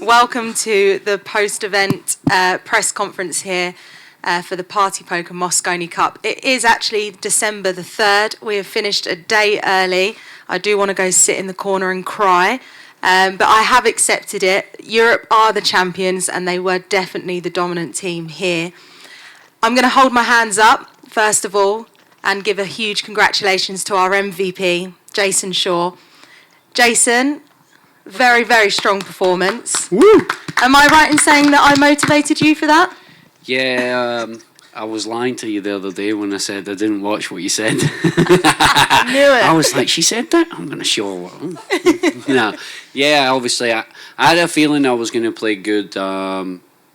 Welcome to the post-event press conference here for the partypoker Mosconi Cup. It is actually December the 3rd. We have finished a day early. I do want to go sit in the corner and cry, but I have accepted it. Europe are the champions, and they were definitely the dominant team here. I'm going to hold my hands up, first of all, and give a huge congratulations to our MVP, Jason Shaw. Jason, very, very strong performance. Woo! Am I right in saying that I motivated you for that? Yeah, I was lying to you the other day when I said I didn't watch what you said. I knew it. I was like, she said that? I'm going to show her. No. Yeah, obviously, I had a feeling I was going to play good.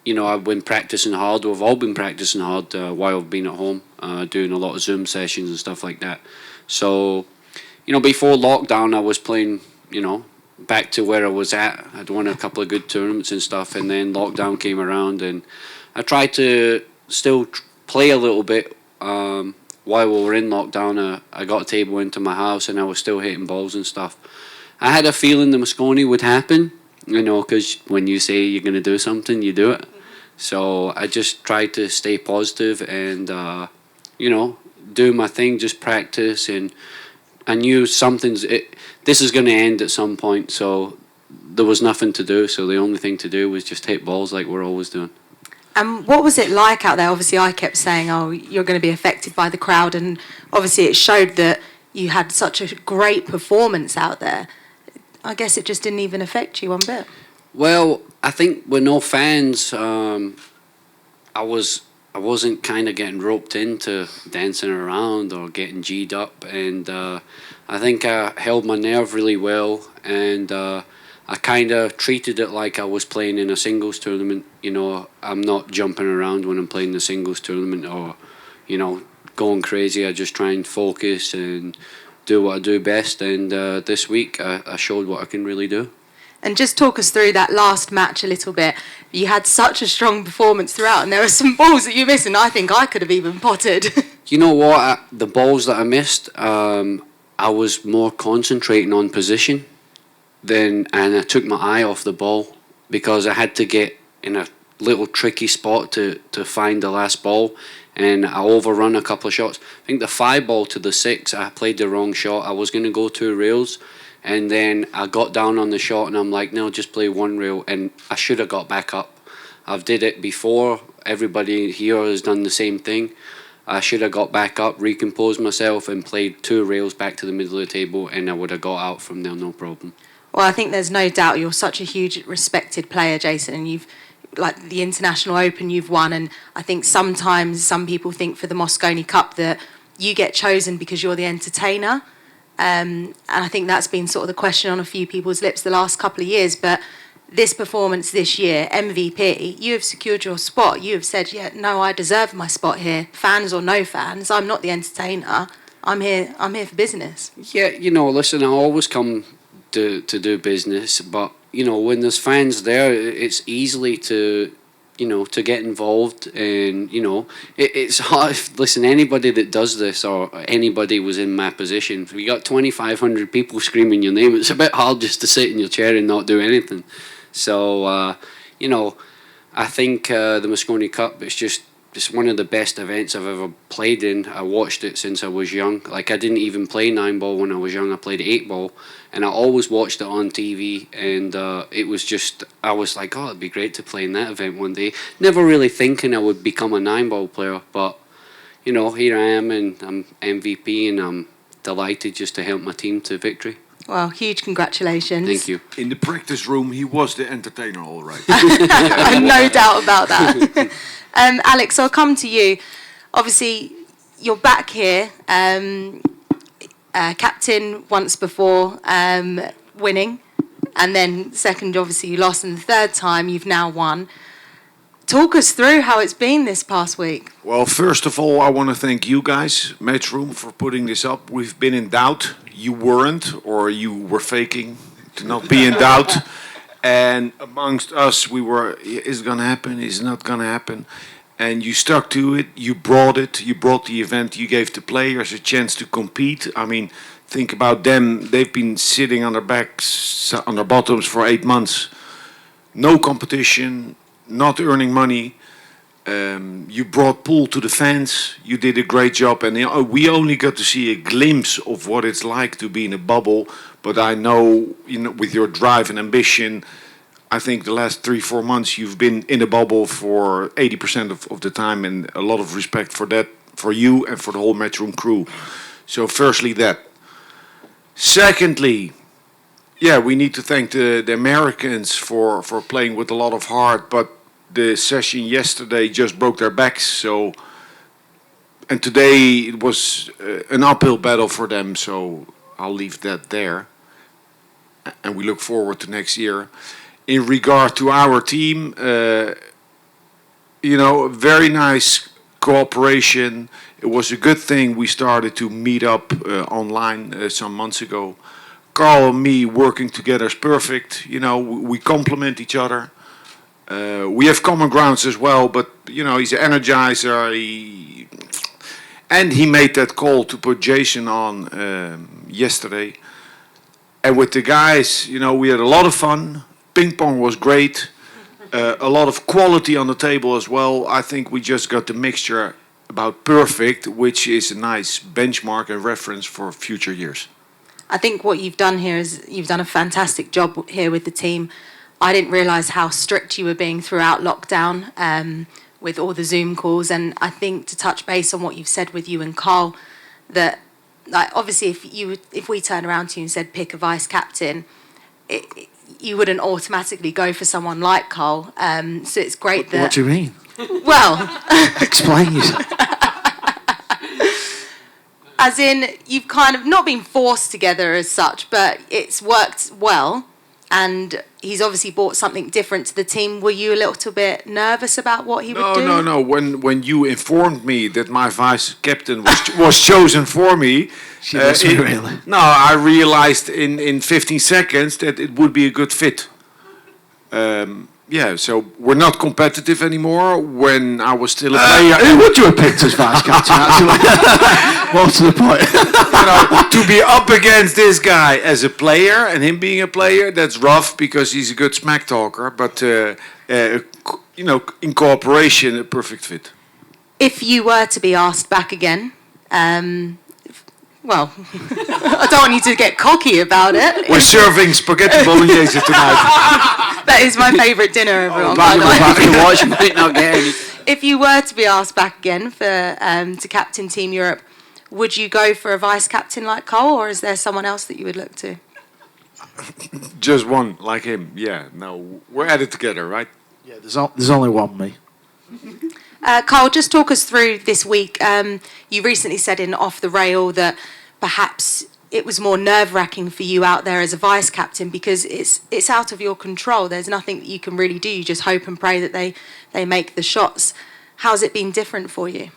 You know, I've been practicing hard. We've all been practicing hard while I've been at home, doing a lot of Zoom sessions and stuff like that. So, you know, before lockdown, I was playing, you know, back to where I was at. I'd won a couple of good tournaments and stuff, and then lockdown came around, and I tried to still play a little bit while we were in lockdown. I got a table into my house, and I was still hitting balls and stuff. I had a feeling the Mosconi would happen, you know, because when you say you're going to do something, you do it. So I just tried to stay positive and, you know, do my thing, just practice, and I knew this is going to end at some point, so there was nothing to do, so the only thing to do was just hit balls like we're always doing. And what was it like out there? Obviously, I kept saying, oh, you're going to be affected by the crowd, and obviously it showed that you had such a great performance out there. I guess it just didn't even affect you one bit. Well, I think with no fans, I wasn't kind of getting roped into dancing around or getting G'd up, and I think I held my nerve really well, and I kind of treated it like I was playing in a singles tournament. You know, I'm not jumping around when I'm playing the singles tournament or, you know, going crazy. I just try and focus and do what I do best, and this week I showed what I can really do. And just talk us through that last match a little bit. You had such a strong performance throughout, and there were some balls that you missed, and I think I could have even potted. You know what? The balls that I missed, I was more concentrating on position and I took my eye off the ball because I had to get in a little tricky spot to find the last ball, and I overrun a couple of shots. I think the 5 ball to the 6, I played the wrong shot. I was going to go 2 rails, and then I got down on the shot, and I'm like, no, just play 1 rail, and I should have got back up. I've did it before. Everybody here has done the same thing. I should have got back up, recomposed myself, and played 2 rails back to the middle of the table, and I would have got out from there, no problem. Well, I think there's no doubt you're such a huge respected player, Jason, and you've, like the International Open you've won, and I think sometimes some people think for the Mosconi Cup that you get chosen because you're the entertainer, and I think that's been sort of the question on a few people's lips the last couple of years, but this performance this year, MVP, you have secured your spot. You have said, yeah, no, I deserve my spot here, fans or no fans, I'm not the entertainer, I'm here for business. Yeah, you know, listen, I always come to do business, but you know, when there's fans there, it's easily to, you know, to get involved, and you know, it's hard. Listen, anybody that does this, or anybody was in my position, if you got 2,500 people screaming your name, it's a bit hard just to sit in your chair and not do anything. So you know, I think the Mosconi Cup, it's one of the best events I've ever played in. I watched it since I was young. Like, I didn't even play 9-ball when I was young. I played 8-ball, and I always watched it on TV, and it was just, I was like, oh, it'd be great to play in that event one day. Never really thinking I would become a 9-ball player, but, you know, here I am, and I'm MVP, and I'm delighted just to help my team to victory. Well, huge congratulations. Thank you. In the practice room, he was the entertainer, all right. No doubt about that. Alex, I'll come to you. Obviously, you're back here, captain once before, winning, and then second, obviously, you lost, and the third time you've now won. Talk us through how it's been this past week. Well, first of all, I want to thank you guys, Matchroom, for putting this up. We've been in doubt. You weren't, or you were faking to not be in doubt. And amongst us, we were, is it going to happen? Is it not going to happen? And you stuck to it. You brought it. You brought the event. You gave the players a chance to compete. I mean, think about them. They've been sitting on their backs, on their bottoms for 8 months. no competition, not earning money. You brought pool to the fans. You did a great job, and we only got to see a glimpse of what it's like to be in a bubble. But I know, with your drive and ambition, I think the last 3-4 months you've been in a bubble for 80% of the time, and a lot of respect for that, for you and for the whole Matchroom crew. So, firstly, that. Secondly, yeah, we need to thank the Americans for playing with a lot of heart, but the session yesterday just broke their backs. So, and today it was an uphill battle for them. So I'll leave that there, and we look forward to next year. In regard to our team, very nice cooperation. It was a good thing we started to meet up online some months ago. Carl and me working together is perfect. We complement each other. We have common grounds as well, but he's an energizer. He made that call to put Jason on yesterday. And with the guys, we had a lot of fun. Ping pong was great. A lot of quality on the table as well. I think we just got the mixture about perfect, which is a nice benchmark and reference for future years. I think what you've done here is you've done a fantastic job here with the team. I didn't realise how strict you were being throughout lockdown with all the Zoom calls. And I think, to touch base on what you've said with you and Carl, that obviously if we turned around to you and said pick a vice captain, you wouldn't automatically go for someone like Carl. So it's great that... What do you mean? Well... Explain yourself. As in, you've kind of not been forced together as such, but it's worked well. And he's obviously brought something different to the team. Were you a little bit nervous about what he would do? No. When you informed me that my vice captain was chosen for me, really? No, I realized in 15 seconds that it would be a good fit. So we're not competitive anymore. When I was still a player, who would you have picked as vice captain? Actually, what's the point? To be up against this guy as a player and him being a player, that's rough because he's a good smack talker. But in cooperation, a perfect fit. If you were to be asked back again, well, I don't want you to get cocky about it. We're serving spaghetti bolognese tonight. That is my favourite dinner, everyone. By the way. Back to watch, might not get any. If you were to be asked back again to captain Team Europe, would you go for a vice captain like Cole, or is there someone else that you would look to? Just one like him. Yeah. No, we're at it together, right? Yeah. There's only one me. Carl, just talk us through this week. You recently said in Off the Rail that perhaps it was more nerve-wracking for you out there as a vice captain because it's out of your control. There's nothing that you can really do. You just hope and pray that they make the shots. How's it been different for you?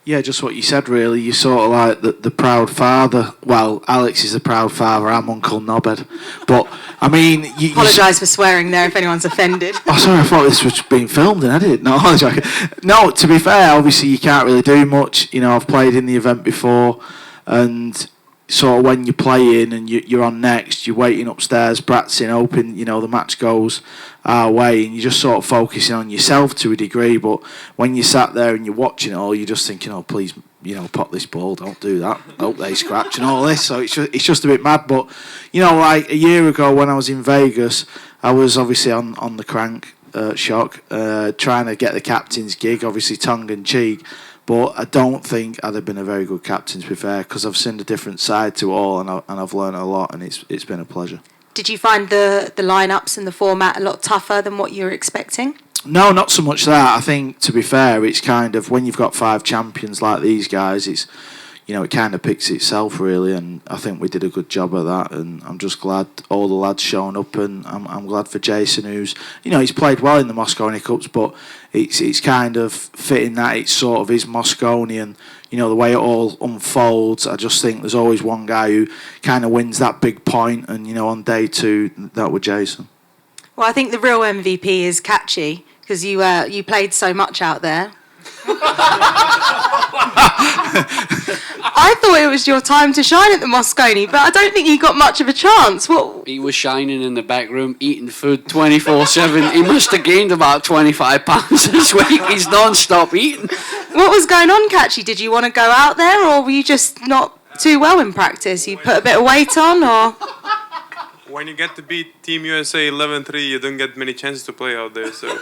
Yeah, just what you said, really. You're sort of like the proud father. Well, Alex is the proud father. I'm Uncle Knobhead. But, I mean... Apologise for swearing there if anyone's offended. Oh, sorry, I thought this was being filmed and edited. No, to be fair, obviously you can't really do much. I've played in the event before, and sort of when you're playing and you're on next, you're waiting upstairs, practicing, hoping, the match goes our way, and you're just sort of focusing on yourself to a degree. But when you sat there and you're watching it all, you're just thinking, oh, please, pop this ball, don't do that. Hope they scratch and all this. So it's just a bit mad. But, like a year ago when I was in Vegas, I was obviously on the crank, shock, trying to get the captain's gig, obviously tongue in cheek. But I don't think I'd have been a very good captain, to be fair, because I've seen a different side to it all, and I've learned a lot, and it's been a pleasure. Did you find the lineups and the format a lot tougher than what you were expecting? No, not so much that. I think, to be fair, it's kind of, when you've got 5 champions like these guys, it's, it kind of picks itself, really, and I think we did a good job of that, and I'm just glad all the lads showing up, and I'm glad for Jason, who's, he's played well in the Mosconi Cups, but it's kind of fitting that it's sort of his Mosconi, and, the way it all unfolds. I just think there's always one guy who kind of wins that big point, and, on day 2, that was Jason. Well, I think the real MVP is Catchy, because you played so much out there. I thought it was your time to shine at the Mosconi, but I don't think you got much of a chance. What? He was shining in the back room, eating food 24/7. He must have gained about 25 pounds this week. He's non-stop eating. What was going on, Catchy? Did you want to go out there, or were you just not too well in practice? You put a bit of weight on, or? When you get to beat Team USA 11-3, you don't get many chances to play out there. So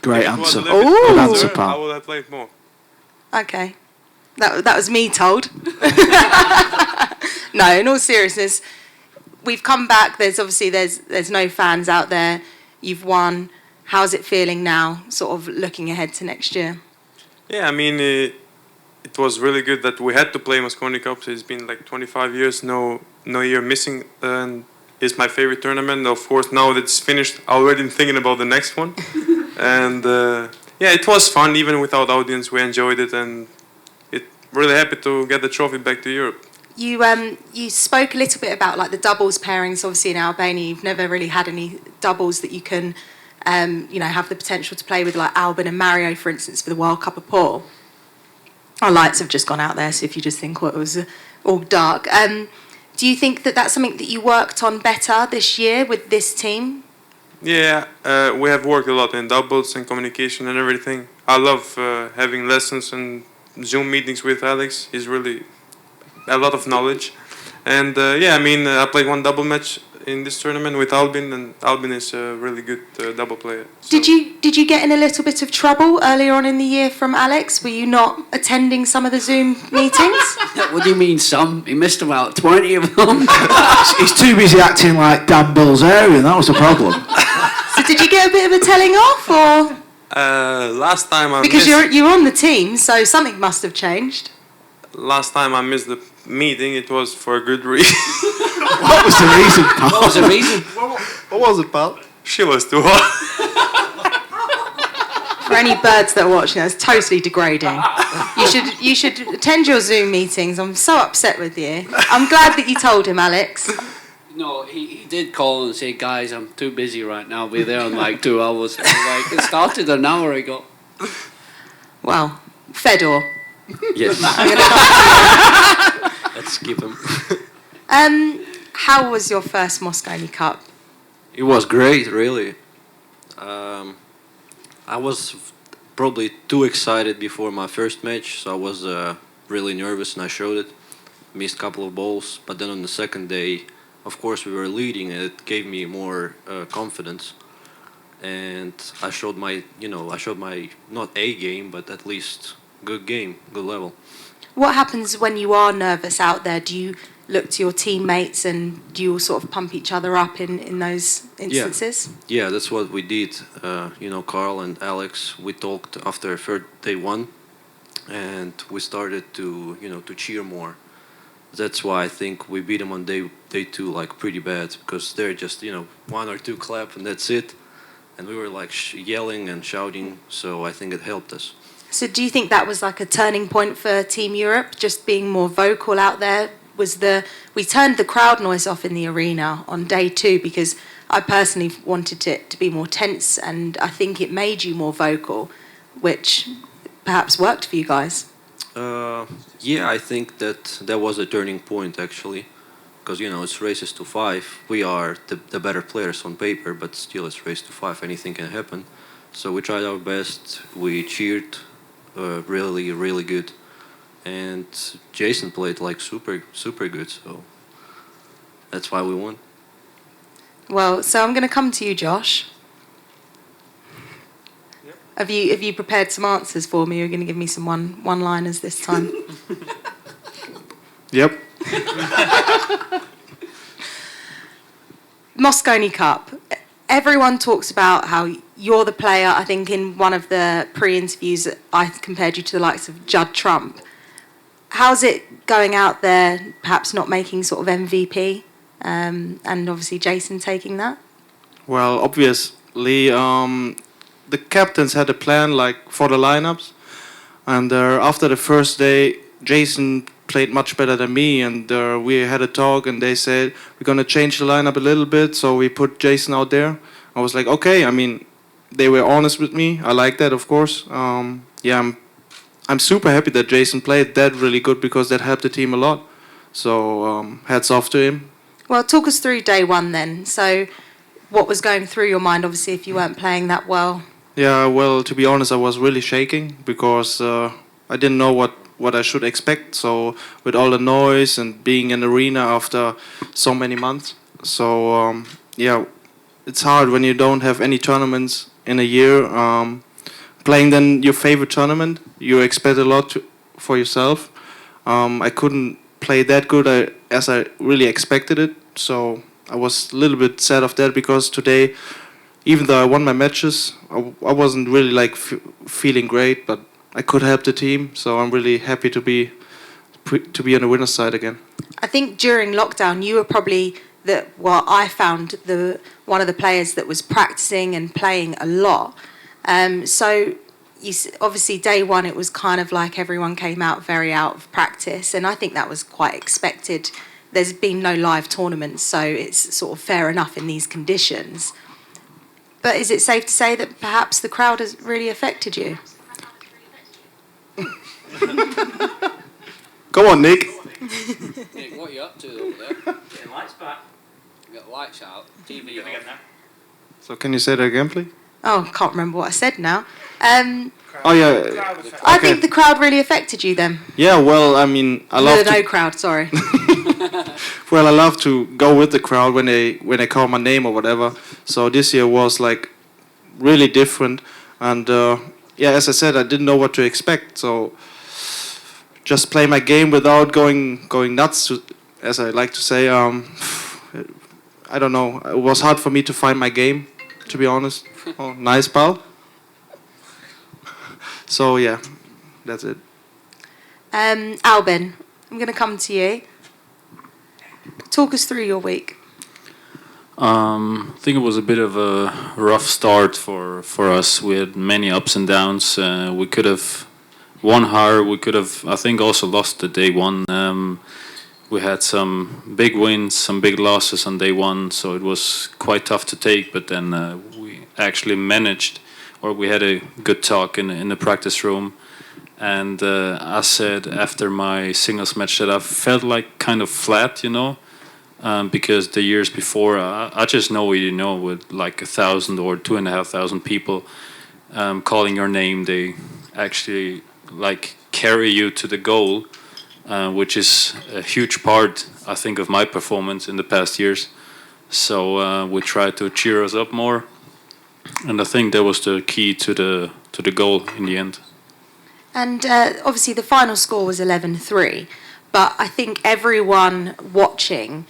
Great if it was answer. a little bit Ooh. Good closer, answer, pal. I would have played more. Okay, that was me told. No, in all seriousness, we've come back. There's no fans out there. You've won. How's it feeling now? Sort of looking ahead to next year. Yeah, I mean, it was really good that we had to play Mosconi Cup. So it's been like 25 years, no year missing. And it's my favorite tournament. Of course, now that it's finished, I already thinking about the next one. And yeah, it was fun even without audience. We enjoyed it, and really happy to get the trophy back to Europe. You spoke a little bit about like the doubles pairings. Obviously, in Albania, you've never really had any doubles that you can, have the potential to play with, like Albin and Mario, for instance, for the World Cup of Pool. Our lights have just gone out there, so if you just think what it was all dark. Do you think that that's something that you worked on better this year with this team? Yeah, we have worked a lot in doubles and communication and everything. I love having lessons and Zoom meetings with Alex. He's really a lot of knowledge. And I played one double match in this tournament with Albin, and Albin is a really good double player. So. Did you get in a little bit of trouble earlier on in the year from Alex? Were you not attending some of the Zoom meetings? What do you mean some? He missed about 20 of them. He's too busy acting like Dan Bilzerian, that was the problem. So did you get a bit of a telling off, or? Last time I because missed, you're on the team, so something must have changed. Last time I missed the meeting, it was for a good reason. What was the reason, pal? What was the reason? What was it, pal? She was too hot. For any birds that are watching, that's totally degrading. You should attend your Zoom meetings. I'm so upset with you. I'm glad that you told him, Alex. No, he did call and say, guys, I'm too busy right now. I'll be there in like 2 hours. I'm like, it started an hour ago. Well, Fedor. Yes. I'm gonna Let's skip him. How was your first Mosconi Cup? It was great, really. I was probably too excited before my first match, so I was really nervous and I showed it. Missed a couple of balls, but then on the second day, of course, we were leading and it gave me more confidence. And I showed my not A game, but at least good game, good level. What happens when you are nervous out there? Do you look to your teammates and do you all sort of pump each other up in those instances? Yeah, that's what we did. Carl and Alex, we talked after day one, and we started to cheer more. That's why I think we beat them on day two like pretty bad, because they're just one or two clap and that's it, and we were like yelling and shouting. So I think it helped us. So do you think that was like a turning point for Team Europe, just being more vocal out there? We turned the crowd noise off in the arena on day two because I personally wanted it to be more tense, and I think it made you more vocal, which perhaps worked for you guys. Yeah, I think that was a turning point actually, because it's races to 5. We are the better players on paper, but still it's race to 5. Anything can happen. So we tried our best. We cheered really, really good. And Jason played like super good, so that's why we won. Well, so I'm going to come to you, Josh. Yep. Have you prepared some answers for me? You're going to give me some one-liners this time. Yep. Mosconi Cup. Everyone talks about how you're the player. I think in one of the pre-interviews, I compared you to the likes of Judd Trump. How's it going out there, perhaps not making sort of MVP, and obviously Jason taking that? Well, obviously, the captains had a plan like for the lineups, and after the first day, Jason played much better than me, and we had a talk, and they said we're gonna change the lineup a little bit, so we put Jason out there. I was like, okay. I mean, they were honest with me. I like that, of course. I'm super happy that Jason played that really good because that helped the team a lot. So hats off to him. Well, talk us through day one then. So what was going through your mind, obviously, if you weren't playing that well? Yeah, well, to be honest, I was really shaking because I didn't know what I should expect. So with all the noise and being in the arena after so many months. So yeah, it's hard when you don't have any tournaments in a year. Playing then your favorite tournament, you expect a lot for yourself. I couldn't play that good as I really expected it. So I was a little bit sad of that because today, even though I won my matches, I wasn't really like feeling great, but I could help the team. So I'm really happy to be on the winner's side again. I think during lockdown, you were probably I found one of the players that was practicing and playing a lot. So obviously day one, it was kind of like everyone came out very out of practice, and I think that was quite expected. There's been no live tournaments, so it's sort of fair enough in these conditions. But is it safe to say that perhaps the crowd has really affected you? Come on, Nick. Nick, what are you up to over there? Getting lights back. You got lights out, TV Again on. now. So can you say that again, please? Oh, I can't remember what I said now. Oh yeah. I think the crowd really affected you then. Yeah. Well, I mean, I love No crowd, sorry. Well, I love to go with the crowd when they call my name or whatever. So this year was like really different, and yeah, as I said, I didn't know what to expect. So just play my game without going nuts, as I like to say. I don't know. It was hard for me to find my game, to be honest. Oh, nice, pal. So yeah, that's it. Albin, I'm going to come to you. Talk us through your week. I think it was a bit of a rough start for us. We had many ups and downs. We could have won higher. We could have, I think, also lost the day one. We had some big wins, some big losses on day one, so it was quite tough to take. But then we actually managed, or we had a good talk in the practice room. And I said after my singles match that I felt like kind of flat, because the years before I just know with like 1,000 or 2,500 people calling your name, they actually like carry you to the goal, which is a huge part, I think, of my performance in the past years. So we tried to cheer us up more, and I think that was the key to the goal in the end. And obviously the final score was 11-3, but I think everyone watching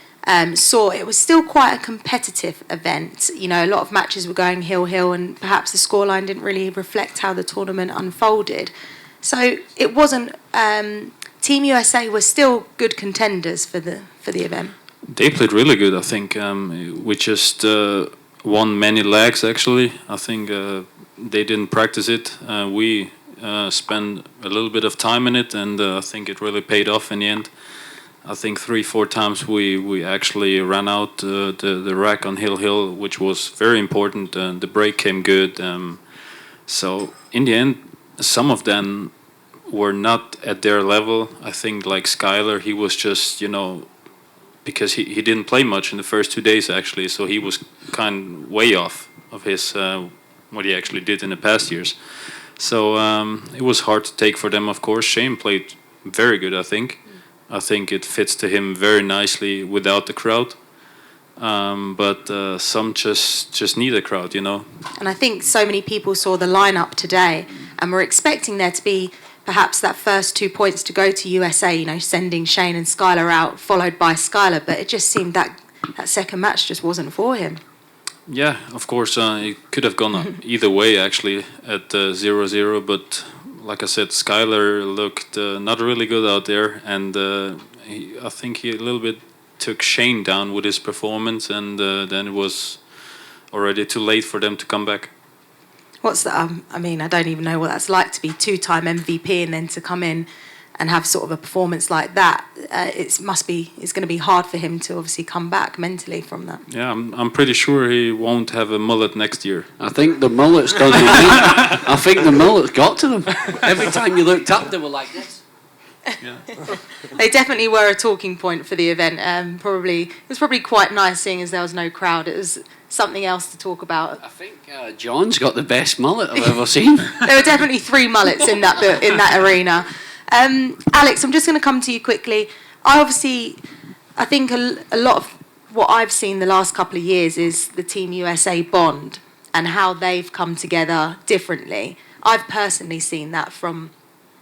saw it was still quite a competitive event. A lot of matches were going hill, and perhaps the scoreline didn't really reflect how the tournament unfolded. So it wasn't. Team USA were still good contenders for the event. They played really good, I think. We just won many legs, actually. I think they didn't practice it. We spent a little bit of time in it, and I think it really paid off in the end. I think 3-4 times we actually ran out the rack on hill, which was very important. The break came good. So in the end, some of them were not at their level. I think like Skylar, he was just, because he didn't play much in the first 2 days actually, so he was kind of way off of his what he actually did in the past years. So it was hard to take for them, of course. Shane played very good, I think. I think it fits to him very nicely without the crowd. But some just need a crowd, And I think so many people saw the lineup today and were expecting there to be perhaps that first 2 points to go to USA, sending Shane and Skylar out, followed by Skylar. But it just seemed that second match just wasn't for him. Yeah, of course, it could have gone either way, actually, at 0-0. But like I said, Skylar looked not really good out there. And I think he a little bit took Shane down with his performance. And then it was already too late for them to come back. What's that? I don't even know what that's like to be two-time MVP and then to come in and have sort of a performance like that, it's going to be hard for him to obviously come back mentally from that. Yeah, I'm pretty sure he won't have a mullet next year. I think the mullet's done the I think the mullet's got to them. Every time you looked up, they were like this. Yeah. They definitely were a talking point for the event. It was probably quite nice seeing as there was no crowd. It was something else to talk about. I think John's got the best mullet I've ever seen. There were definitely 3 mullets in that arena. Alex, I'm just going to come to you quickly. I think a lot of what I've seen the last couple of years is the Team USA bond and how they've come together differently. I've personally seen that from,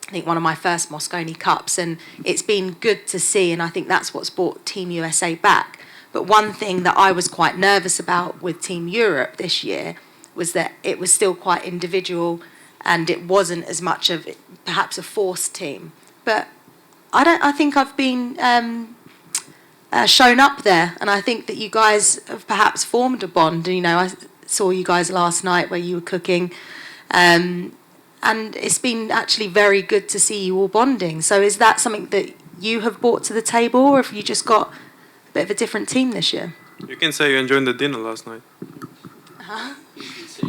I think, one of my first Mosconi Cups, and it's been good to see, and I think that's what's brought Team USA back. But one thing that I was quite nervous about with Team Europe this year was that it was still quite individual and it wasn't as much of perhaps a forced team. But I think I've been shown up there, and I think that you guys have perhaps formed a bond. You know, I saw you guys last night where you were cooking, and it's been actually very good to see you all bonding. So is that something that you have brought to the table, or have you just got a bit of a different team this year? You can say you enjoyed the dinner last night.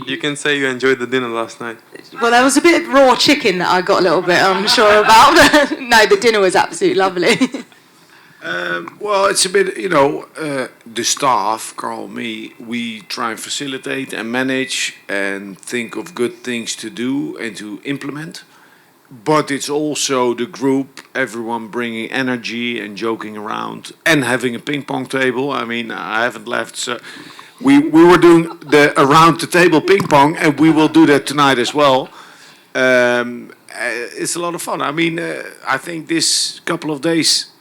You can say you enjoyed the dinner last night. Well, there was a bit of raw chicken that I got a little bit unsure about. No, the dinner was absolutely lovely. Well, it's a bit, the staff, Carl, me, we try and facilitate and manage and think of good things to do and to implement. But it's also the group, everyone bringing energy and joking around and having a ping pong table. I mean, I haven't left. So we were doing the around the table ping pong, and we will do that tonight as well. It's a lot of fun. I mean, I think this couple of days,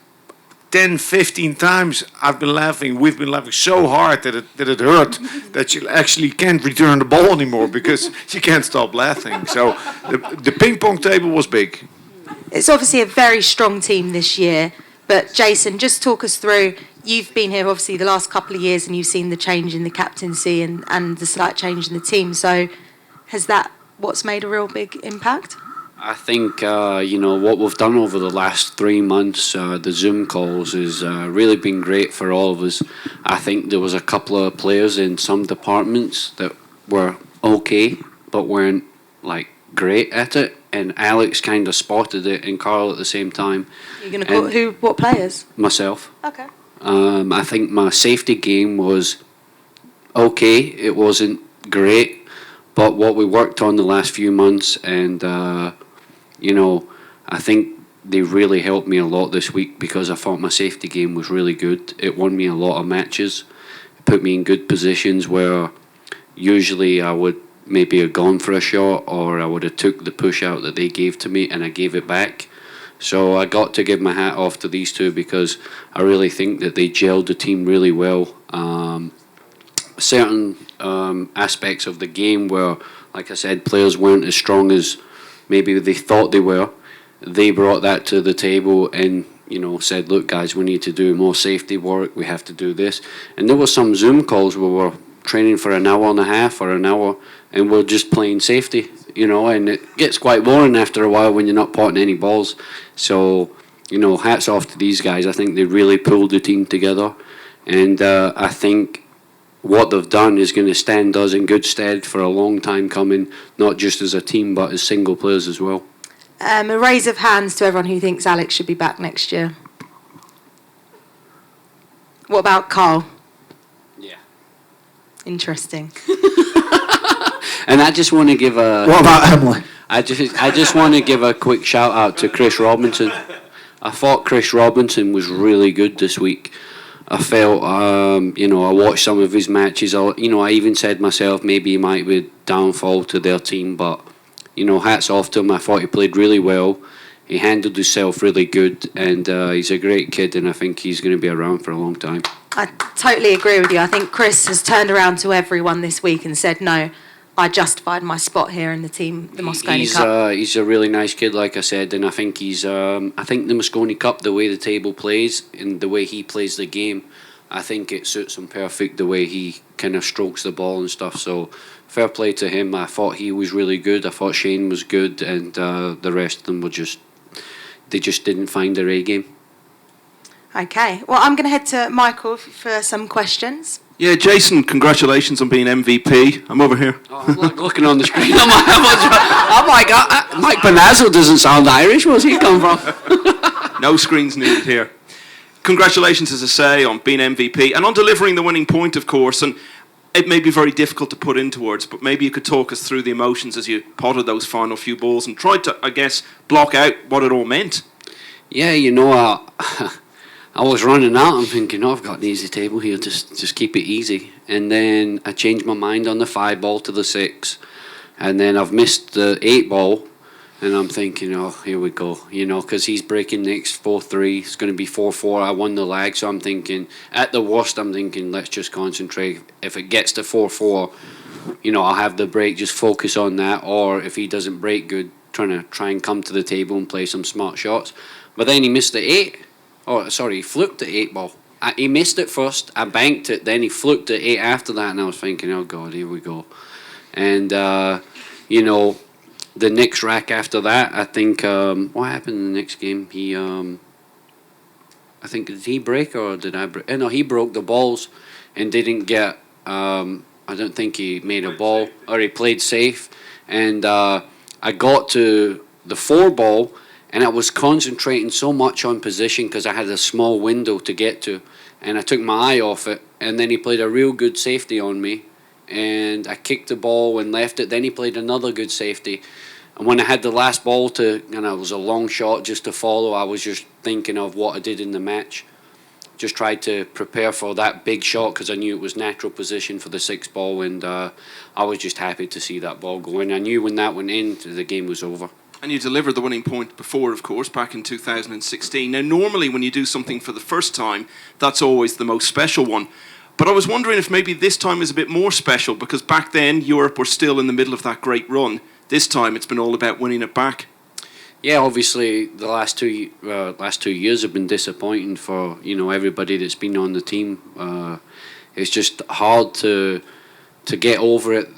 10, 15 times I've been laughing. We've been laughing so hard that it hurt, that you actually can't return the ball anymore because you can't stop laughing. So the ping pong table was big. It's obviously a very strong team this year, but Jason, just talk us through. You've been here obviously the last couple of years and you've seen the change in the captaincy and the slight change in the team. So has that what's made a real big impact? I think, what we've done over the last 3 months, the Zoom calls, has really been great for all of us. I think there was a couple of players in some departments that were okay, but weren't, great at it. And Alex kind of spotted it, and Carl at the same time. You're going to call what players? Myself. Okay. I think my safety game was okay. It wasn't great. But what we worked on the last few months, and I think they really helped me a lot this week because I thought my safety game was really good. It won me a lot of matches. It put me in good positions where usually I would maybe have gone for a shot, or I would have took the push out that they gave to me and I gave it back. So I got to give my hat off to these two because I really think that they gelled the team really well. Certain aspects of the game where, like I said, players weren't as strong as maybe they thought they were. They brought that to the table and, said, look, guys, we need to do more safety work. We have to do this. And there were some Zoom calls where we're training for an hour and a half or an hour and we're just playing safety, and it gets quite boring after a while when you're not potting any balls. So, hats off to these guys. I think they really pulled the team together. And I think what they've done is going to stand us in good stead for a long time coming, not just as a team, but as single players as well. A raise of hands to everyone who thinks Alex should be back next year. What about Carl? Yeah. Interesting. And I just want to give a... What about Emily? I just want to give a quick shout out to Chris Robinson. I thought Chris Robinson was really good this week. I felt, I watched some of his matches. I even said myself maybe he might be a downfall to their team, but, hats off to him. I thought he played really well. He handled himself really good, and he's a great kid, and I think he's going to be around for a long time. I totally agree with you. I think Chris has turned around to everyone this week and said, no, I justified my spot here in the team, the Mosconi Cup. He's a really nice kid, like I said, and I think he's. I think the Mosconi Cup, the way the table plays and the way he plays the game, I think it suits him perfect. The way he kind of strokes the ball and stuff. So fair play to him. I thought he was really good. I thought Shane was good, and the rest of them were just, they just didn't find their A game. Okay. Well, I'm going to head to Michael for some questions. Yeah, Jason, congratulations on being MVP. I'm over here. Oh, I'm like looking on the screen. I'm like, Mike Bonazzo doesn't sound Irish. Where's he come from? No screens needed here. Congratulations, as I say, on being MVP and on delivering the winning point, of course. And it may be very difficult to put into words, but maybe you could talk us through the emotions as you potted those final few balls and tried to, I guess, block out what it all meant. Yeah, I was running out. I'm thinking, I've got an easy table here. Just keep it easy. And then I changed my mind on the 5 ball to the 6. And then I've missed the 8 ball. And I'm thinking, oh, here we go. Because he's breaking next 4-3. It's going to be 4-4. I won the lag. So I'm thinking, at the worst, let's just concentrate. If it gets to 4-4, I'll have the break. Just focus on that. Or if he doesn't break good, try and come to the table and play some smart shots. But then he missed the 8. Oh, sorry, he fluked the 8 ball. He missed it first, I banked it, then he fluked the 8 after that, and I was thinking, oh God, here we go. And, the next rack after that, I think, what happened in the next game? He, I think, did he break or did I break? No, he broke the balls and didn't get, I don't think he made a ball, or he played safe. And I got to the 4 ball, and I was concentrating so much on position because I had a small window to get to. And I took my eye off it. And then he played a real good safety on me. And I kicked the ball and left it. Then he played another good safety. And when I had the last ball it was a long shot just to follow, I was just thinking of what I did in the match. Just tried to prepare for that big shot because I knew it was natural position for the 6 ball. And I was just happy to see that ball go in. I knew when that went in, the game was over. And you delivered the winning point before, of course, back in 2016. Now, normally when you do something for the first time, that's always the most special one. But I was wondering if maybe this time is a bit more special, because back then Europe were still in the middle of that great run. This time it's been all about winning it back. Yeah, obviously the last two years have been disappointing for everybody that's been on the team. It's just hard to get over it.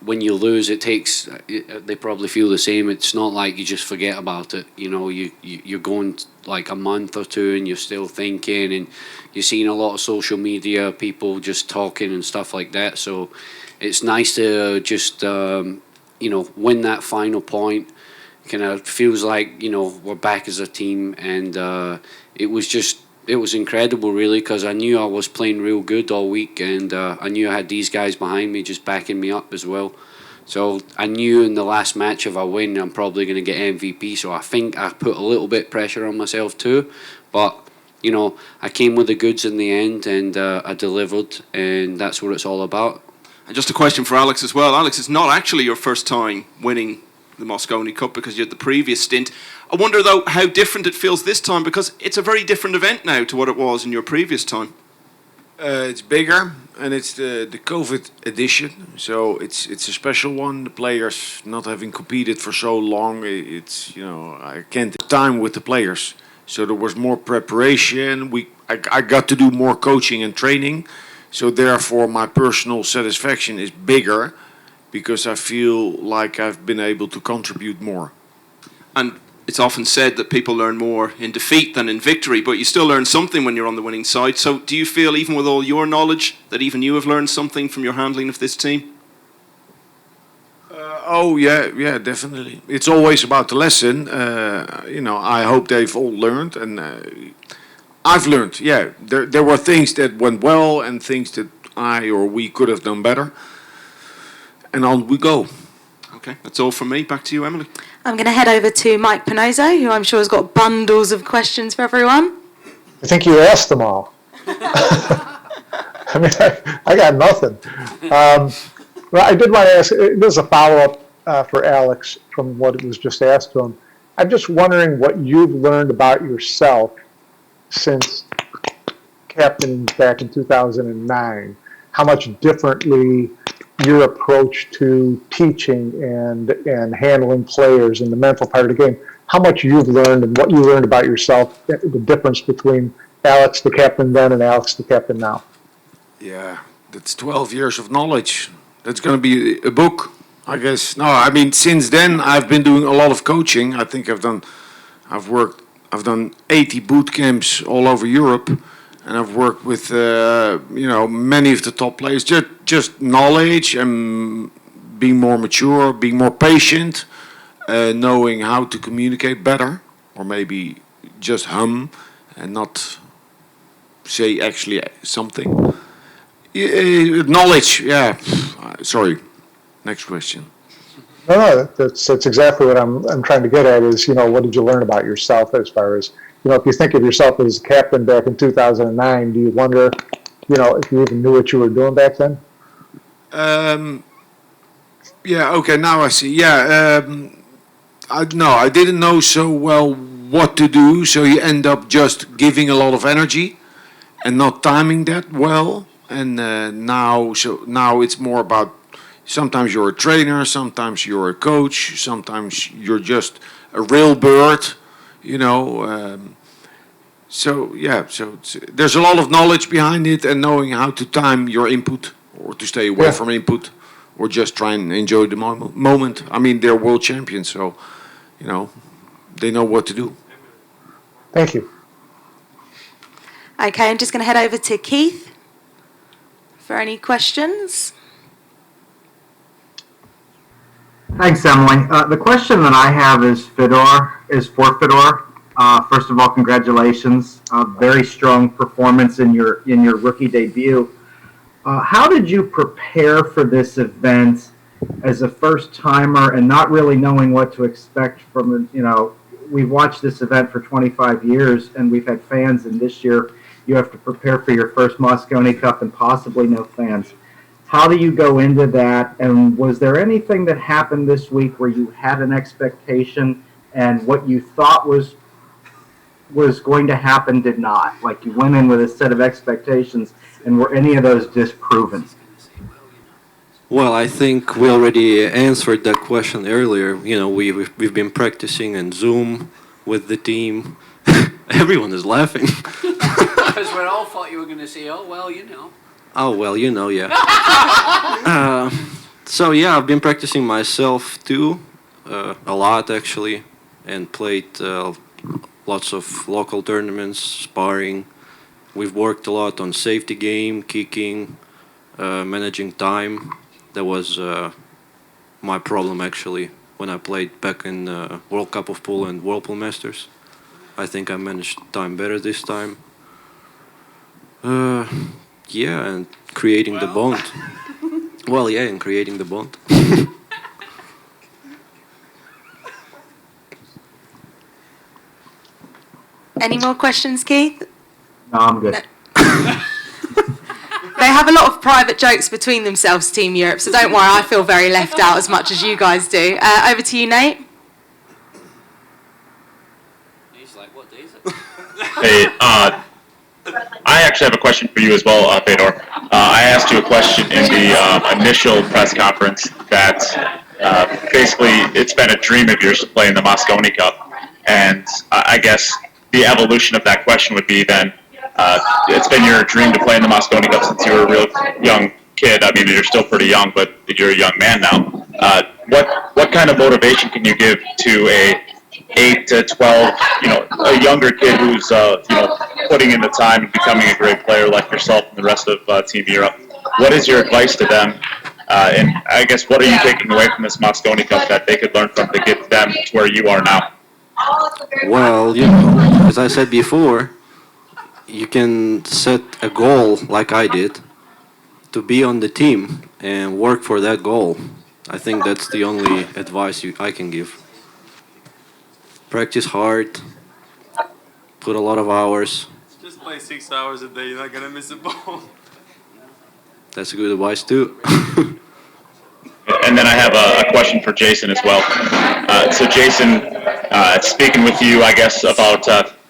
When you lose, it takes. They probably feel the same. It's not like you just forget about it. You're going like a month or two, and you're still thinking, and you're seeing a lot of social media people just talking and stuff like that. So it's nice to just win that final point. Kind of feels like we're back as a team, and it was incredible, really, because I knew I was playing real good all week, and I knew I had these guys behind me just backing me up as well. So I knew in the last match, if I win, I'm probably going to get MVP. So I think I put a little bit pressure on myself too. But, I came with the goods in the end, and I delivered, and that's what it's all about. And just a question for Alex as well. Alex, it's not actually your first time winning the Mosconi Cup because you had the previous stint. I wonder, though, how different it feels this time, because it's a very different event now to what it was in your previous time. It's bigger, and it's the COVID edition, so it's a special one. The players not having competed for so long, it's I can't have time with the players, so there was more preparation. I got to do more coaching and training, so therefore my personal satisfaction is bigger, because I feel like I've been able to contribute more. And it's often said that people learn more in defeat than in victory, but you still learn something when you're on the winning side. So do you feel, even with all your knowledge, that even you have learned something from your handling of this team? Yeah, definitely. It's always about the lesson. I hope they've all learned, and I've learned. Yeah, there were things that went well and things that we could have done better. And on we go. Okay, that's all from me. Back to you, Emily. I'm going to head over to Mike Panozzo, who I'm sure has got bundles of questions for everyone. I think you asked them all. I got nothing. Well, I did want to ask, there's a follow-up for Alex from what was just asked to him. I'm just wondering what you've learned about yourself since captaining back in 2009. How much differently your approach to teaching and handling players and the mental part of the game, how much you've learned and what you learned about yourself, the difference between Alex the captain then and Alex the captain now. Yeah, that's 12 years of knowledge. That's going to be a book, I guess. No, since then I've been doing a lot of coaching. I think I've worked I've done 80 boot camps all over Europe, and I've worked with many of the top players. Just knowledge and being more mature, being more patient, knowing how to communicate better, or maybe just hum and not say actually something. Knowledge, yeah. Sorry. Next question. No, that's exactly what I'm trying to get at is, what did you learn about yourself as far as, if you think of yourself as captain back in 2009, do you wonder, if you even knew what you were doing back then? Yeah, okay, now I see. Yeah, I didn't know so well what to do, so you end up just giving a lot of energy and not timing that well. And now it's more about, sometimes you're a trainer, sometimes you're a coach, sometimes you're just a real bird, so there's a lot of knowledge behind it and knowing how to time your input or to stay away from input or just try and enjoy the moment. I mean, they're world champions, so, they know what to do. Thank you. Okay, I'm just going to head over to Keith for any questions. Thanks, Emily. The question that I have is for Fedor. First of all, congratulations. Very strong performance in your rookie debut. How did you prepare for this event as a first timer and not really knowing what to expect from we've watched this event for 25 years and we've had fans, and this year you have to prepare for your first Mosconi Cup and possibly no fans. How do you go into that? And was there anything that happened this week where you had an expectation and what you thought was going to happen did not? Like you went in with a set of expectations, and were any of those disproven? Well, I think we already answered that question earlier. We've been practicing in Zoom with the team. Everyone is laughing. Because we all thought you were going to say, oh, well, Oh, well, yeah. So, yeah, I've been practicing myself, too, a lot, actually, and played lots of local tournaments, sparring. We've worked a lot on safety game, kicking, managing time. That was my problem, actually, when I played back in World Cup of Pool and Whirlpool Masters. I think I managed time better this time. Yeah, and creating the bond. Well, yeah, and creating the bond. Any more questions, Keith? No, I'm good. No. They have a lot of private jokes between themselves, Team Europe, so don't worry, I feel very left out as much as you guys do. Over to you, Nate. He's like, what day is it? Hey, I actually have a question for you as well, Fedor. I asked you a question in the initial press conference that basically it's been a dream of yours to play in the Mosconi Cup, and I guess the evolution of that question would be then, it's been your dream to play in the Mosconi Cup since you were a real young kid. I mean, you're still pretty young, but you're a young man now. What kind of motivation can you give to a 8 to 12, a younger kid who's putting in the time and becoming a great player like yourself and the rest of Team Europe? What is your advice to them? And I guess what are you taking away from this Mosconi Cup that they could learn from to get them to where you are now? Well, as I said before, you can set a goal like I did to be on the team and work for that goal. I think that's the only advice I can give. Practice hard, put a lot of hours. Just play 6 hours a day, you're not going to miss a ball. That's a good advice too. And then I have a question for Jason as well. So Jason, speaking with you, I guess about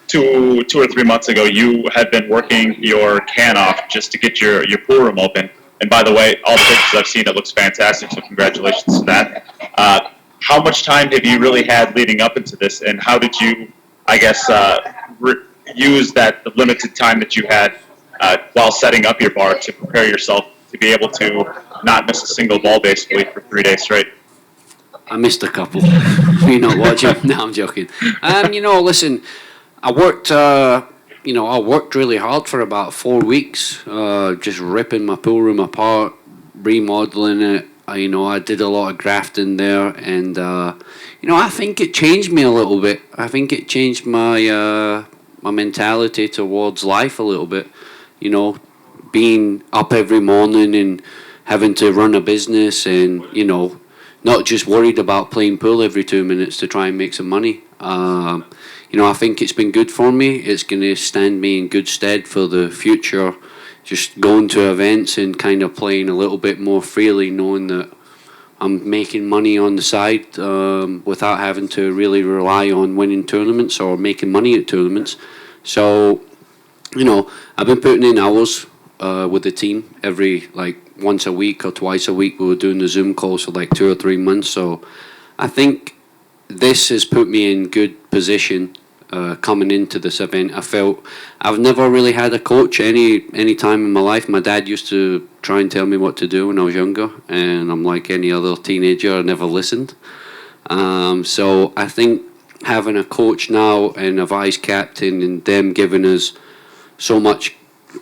2 or 3 months ago, you had been working your can off just to get your pool room open. And by the way, all the pictures I've seen, it looks fantastic, so congratulations to that. How much time have you really had leading up into this, and how did you, I guess, use the limited time that you had while setting up your bar to prepare yourself to be able to not miss a single ball basically for 3 days straight? I missed a couple. You're not watching? No, I'm joking. Listen, I worked, I worked really hard for about 4 weeks, just ripping my pool room apart, remodeling it. I did a lot of grafting there, and I think it changed me a little bit. I think it changed my my mentality towards life a little bit. Being up every morning and having to run a business, and not just worried about playing pool every 2 minutes to try and make some money. I think it's been good for me. It's going to stand me in good stead for the future. Just going to events and kind of playing a little bit more freely, knowing that I'm making money on the side without having to really rely on winning tournaments or making money at tournaments. So, I've been putting in hours with the team every, once a week or twice a week. We were doing the Zoom calls for 2 or 3 months. So I think this has put me in good position coming into this event. I felt I've never really had a coach any time in my life. My dad used to try and tell me what to do when I was younger, and I'm like any other teenager, I never listened. So I think having a coach now and a vice captain and them giving us so much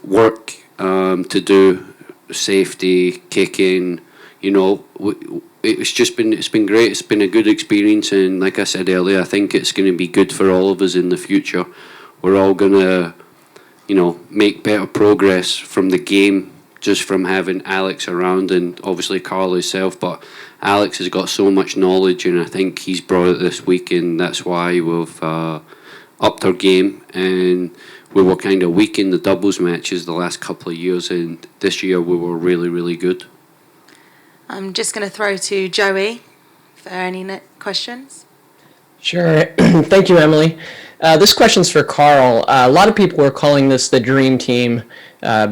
work to do, safety, kicking, it's been great. It's been a good experience, and like I said earlier, I think it's going to be good for all of us in the future. We're all going to, make better progress from the game just from having Alex around, and obviously Carl himself. But Alex has got so much knowledge, and I think he's brought it this week, and that's why we've upped our game. And we were kind of weak in the doubles matches the last couple of years, and this year we were really, really good. I'm just going to throw to Joey for any questions. Sure. Thank you, Emily. This question's for Carl. A lot of people were calling this the dream team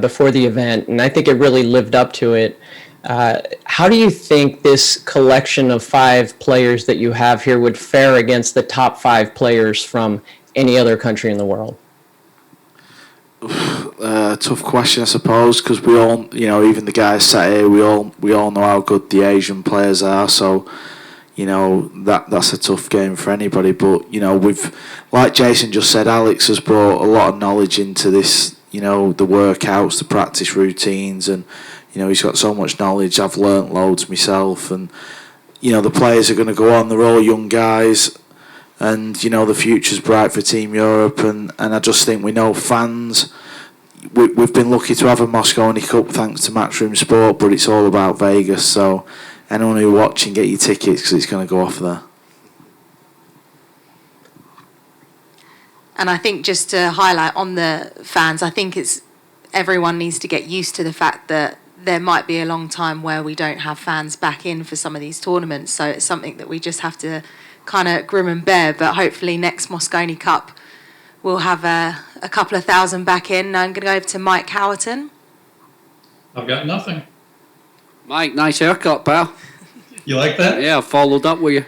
before the event, and I think it really lived up to it. How do you think this collection of 5 players that you have here would fare against the top 5 players from any other country in the world? Tough question, I suppose, because we all, even the guys sat here, we all know how good the Asian players are. So, that's a tough game for anybody. But we've, like Jason just said, Alex has brought a lot of knowledge into this. The workouts, the practice routines, and he's got so much knowledge. I've learnt loads myself, and the players are going to go on. They're all young guys. And, the future's bright for Team Europe, and I just think we know fans. We've been lucky to have a Mosconi Cup thanks to Matchroom Sport, but it's all about Vegas, so anyone who's watching, get your tickets because it's going to go off there. And I think just to highlight on the fans, I think everyone needs to get used to the fact that there might be a long time where we don't have fans back in for some of these tournaments, so it's something that we just have to kind of grim and bear. But hopefully next Mosconi Cup we'll have a couple of thousand back in. Now I'm going to go over to Mike Howerton. I've got nothing. Mike, nice haircut, pal. You like that? Yeah, I followed up with you.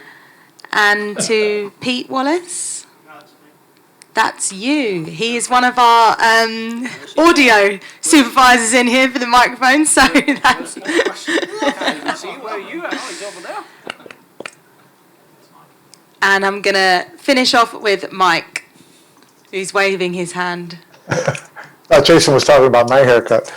And to Pete Wallace. That's you. He is one of our audio supervisors in here for the microphone, so that's... And I'm going to finish off with Mike, who's waving his hand. Jason was talking about my haircut.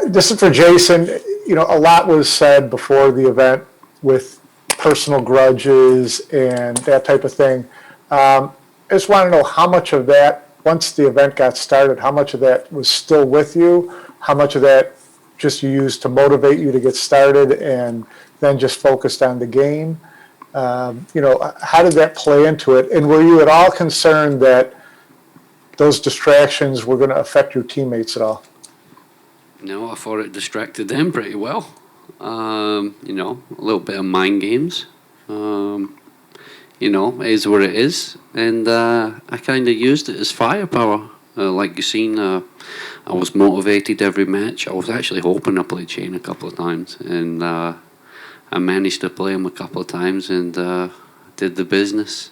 This is for Jason. A lot was said before the event with personal grudges and that type of thing. I just want to know how much of that, once the event got started, how much of that was still with you? How much of that just you used to motivate you to get started and then just focused on the game? How did that play into it? And were you at all concerned that those distractions were going to affect your teammates at all? No, I thought it distracted them pretty well. A little bit of mind games. It is what it is. And I kind of used it as firepower. Like you've seen, I was motivated every match. I was actually hoping I played Shane a couple of times. And I managed to play him a couple of times and did the business.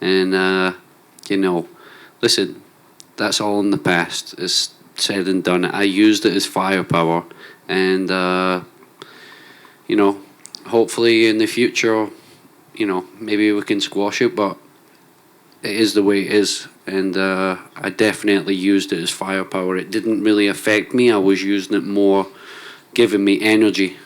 And, listen, that's all in the past. It's said and done. I used it as firepower. And, hopefully in the future, maybe we can squash it. But it is the way it is, and I definitely used it as firepower. It didn't really affect me. I was using it more, giving me energy.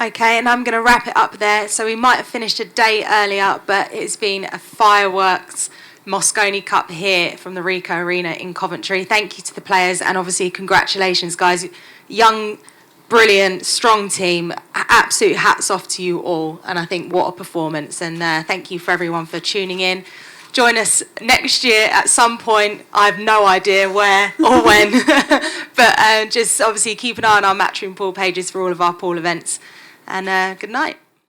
Okay, and I'm going to wrap it up there. So we might have finished a day earlier, but it's been a fireworks Mosconi Cup here from the Ricoh Arena in Coventry. Thank you to the players, and obviously congratulations, guys. Young, brilliant, strong team. Absolute hats off to you all, and I think what a performance. And thank you for everyone for tuning in. Join us next year at some point. I have no idea where or when, but just obviously keep an eye on our Matchroom pool pages for all of our pool events. And good night.